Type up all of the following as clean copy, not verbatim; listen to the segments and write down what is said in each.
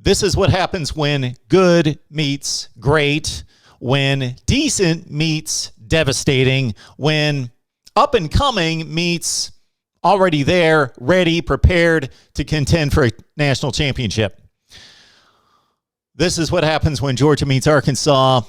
This is what happens when good meets great, when decent meets devastating, when up and coming meets already there, ready, prepared to contend for a national championship. This is what happens when Georgia meets Arkansas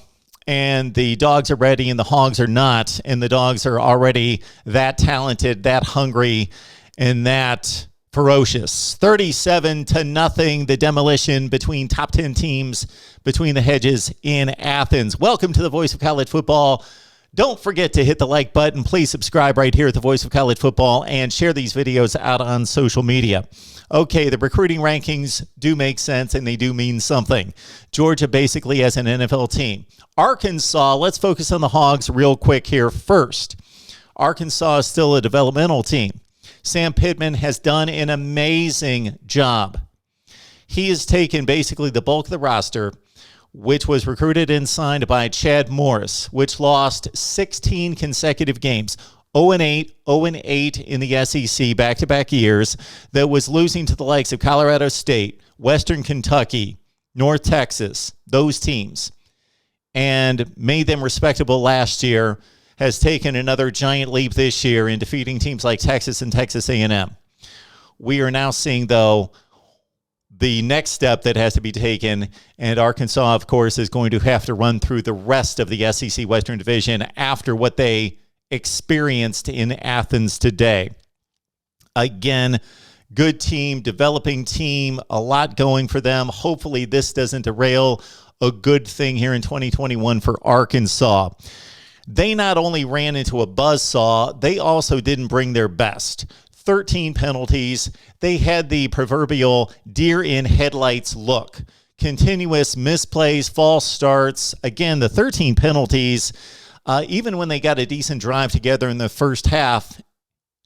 and the Dogs are ready and the Hogs are not, and the Dogs are already that talented, that hungry, and that ferocious. 37-0, the demolition between top 10 teams between the hedges in Athens. Welcome to the Voice of College Football. Don't forget to hit the like button. Please subscribe right here at the Voice of College Football and share these videos out on social media. Okay, the recruiting rankings do make sense and they do mean something. Georgia basically has an NFL team. Arkansas, let's focus on the Hogs real quick here first. Arkansas is still a developmental team. Sam Pittman has done an amazing job. He has taken basically the bulk of the roster, which was recruited and signed by Chad Morris, which lost 16 consecutive games, 0-8, 0-8 in the SEC back-to-back years, that was losing to the likes of Colorado State, Western Kentucky, North Texas, those teams, and made them respectable last year, has taken another giant leap this year in defeating teams like Texas and Texas A&M. We are now seeing, though, the next step that has to be taken, and Arkansas, of course, is going to have to run through the rest of the SEC Western Division after what they experienced in Athens today. Again, good team, developing team, a lot going for them. Hopefully this doesn't derail a good thing here in 2021 for Arkansas. They not only ran into a buzzsaw, they also didn't bring their best. 13 penalties. They had the proverbial deer in headlights look. Continuous misplays, false starts. Again, the 13 penalties, even when they got a decent drive together in the first half,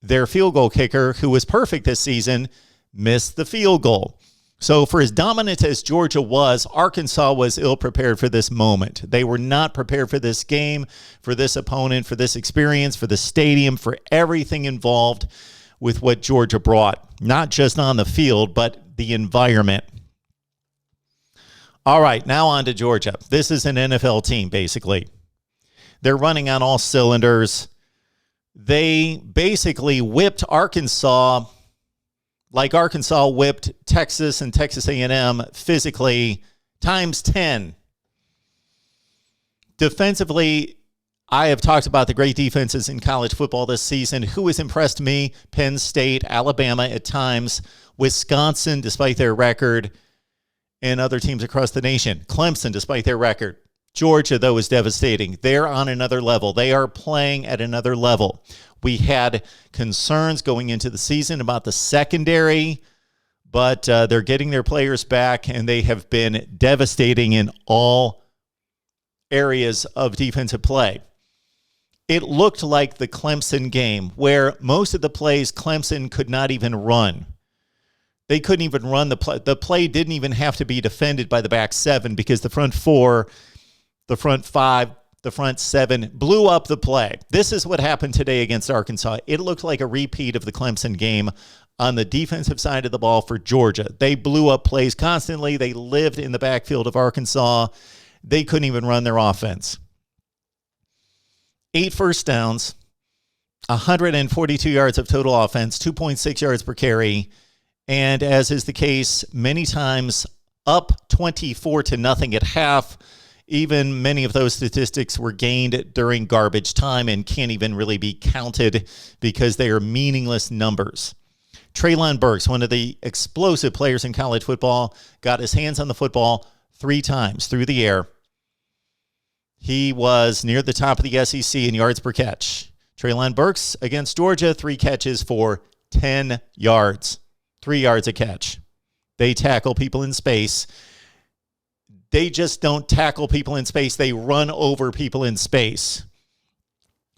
their field goal kicker, who was perfect this season, missed the field goal. So for as dominant as Georgia was, Arkansas was ill-prepared for this moment. They were not prepared for this game, for this opponent, for this experience, for the stadium, for everything involved with what Georgia brought, not just on the field, but the environment. All right, now on to Georgia. This is an NFL team, basically. They're running on all cylinders. They basically whipped Arkansas like Arkansas whipped Texas and Texas A&M physically times 10. Defensively, I have talked about the great defenses in college football this season. Who has impressed me? Penn State, Alabama at times, Wisconsin, despite their record, and other teams across the nation. Clemson, despite their record. Georgia, though, is devastating. They're on another level. They are playing at another level. We had concerns going into the season about the secondary, but they're getting their players back, and they have been devastating in all areas of defensive play. It looked like the Clemson game, where most of the plays Clemson could not even run. They couldn't even run the play. The play didn't even have to be defended by the back seven because the front four, the front five, the front seven blew up the play. This is what happened today against Arkansas. It looked like a repeat of the Clemson game on the defensive side of the ball for Georgia. They blew up plays constantly. They lived in the backfield of Arkansas. They couldn't even run their offense. 8 first downs, 142 yards of total offense, 2.6 yards per carry, and as is the case many times, up 24-0 at half. Even many of those statistics were gained during garbage time and can't even really be counted because they are meaningless numbers. Treylon Burks, one of the explosive players in college football, got his hands on the football 3 times through the air. He was near the top of the SEC in yards per catch. Treylon Burks against Georgia, 3 catches for 10 yards. 3 yards a catch. They tackle people in space. They just don't tackle people in space. They run over people in space.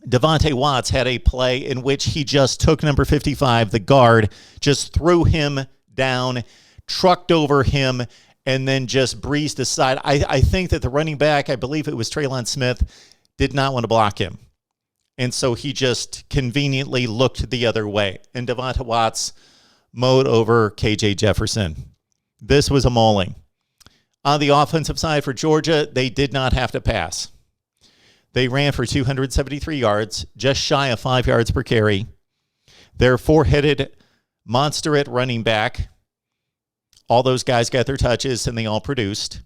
Devontae Watts had a play in which he just took number 55, the guard, just threw him down, trucked over him, and then just breezed aside. I think that the running back, I believe it was Traylon Smith, did not want to block him. And so he just conveniently looked the other way. And Devontae Watts mowed over KJ Jefferson. This was a mauling. On the offensive side for Georgia, they did not have to pass. They ran for 273 yards, just shy of 5 yards per carry. Their four-headed monster at running back, all those guys got their touches, and they all produced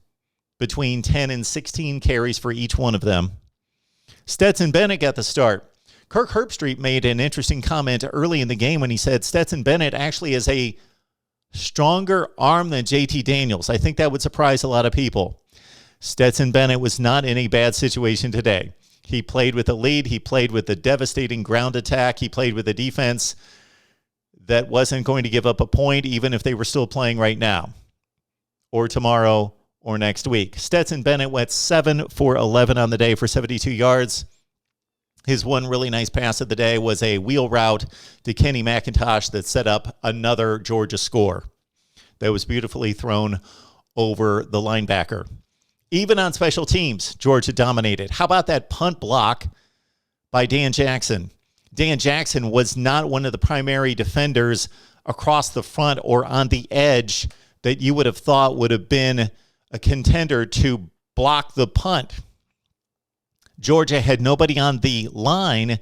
between 10 and 16 carries for each one of them. Stetson Bennett got the start. Kirk Herbstreit made an interesting comment early in the game when he said Stetson Bennett actually has a stronger arm than JT Daniels. I think that would surprise a lot of people. Stetson Bennett was not in a bad situation today. He played with a lead. He played with a devastating ground attack. He played with a defense that wasn't going to give up a point even if they were still playing right now or tomorrow or next week. Stetson Bennett went 7 for 11 on the day for 72 yards. His one really nice pass of the day was a wheel route to Kenny McIntosh that set up another Georgia score that was beautifully thrown over the linebacker. Even on special teams, Georgia dominated. How about that punt block by Dan Jackson? Dan Jackson was not one of the primary defenders across the front or on the edge that you would have thought would have been a contender to block the punt. Georgia had nobody on the line,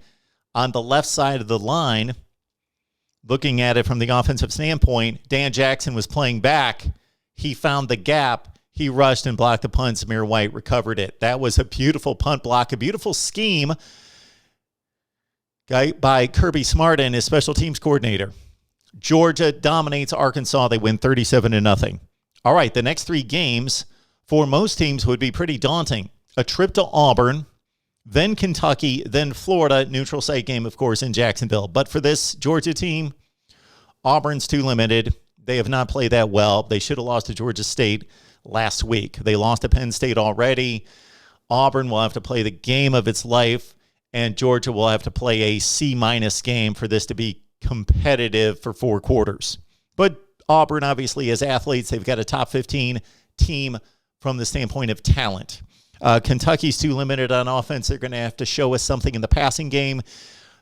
on the left side of the line. Looking at it from the offensive standpoint, Dan Jackson was playing back. He found the gap. He rushed and blocked the punt. Zamir White recovered it. That was a beautiful punt block, a beautiful scheme by Kirby Smart and his special teams coordinator. Georgia dominates Arkansas. They win 37-0. All right, the next three games for most teams would be pretty daunting. A trip to Auburn, then Kentucky, then Florida, neutral site game, of course, in Jacksonville. But for this Georgia team, Auburn's too limited. They have not played that well. They should have lost to Georgia State last week. They lost to Penn State already. Auburn will have to play the game of its life, and Georgia will have to play a C- game for this to be competitive for 4 quarters. But Auburn obviously has athletes. They've got a top 15 team from the standpoint of talent. Kentucky's too limited on offense. They're going to have to show us something in the passing game.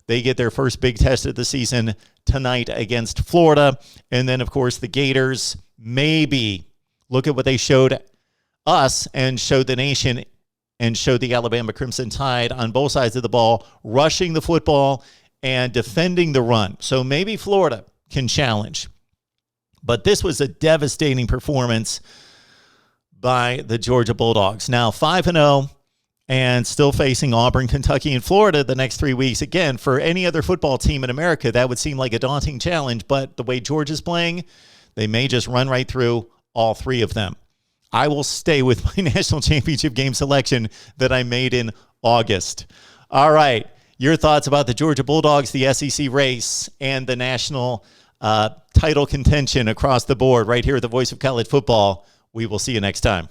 They get their first big test of the season tonight against Florida. And then, of course, the Gators maybe look at what they showed us and showed the nation and showed the Alabama Crimson Tide on both sides of the ball, rushing the football and defending the run. So maybe Florida can challenge. But this was a devastating performance by the Georgia Bulldogs. Now 5-0 and still facing Auburn, Kentucky, and Florida the next 3 weeks. Again, for any other football team in America, that would seem like a daunting challenge. But the way Georgia's playing, they may just run right through all 3 of them. I will stay with my national championship game selection that I made in August. All right. Your thoughts about the Georgia Bulldogs, the SEC race, and the national title contention across the board right here at the Voice of College Football. We will see you next time.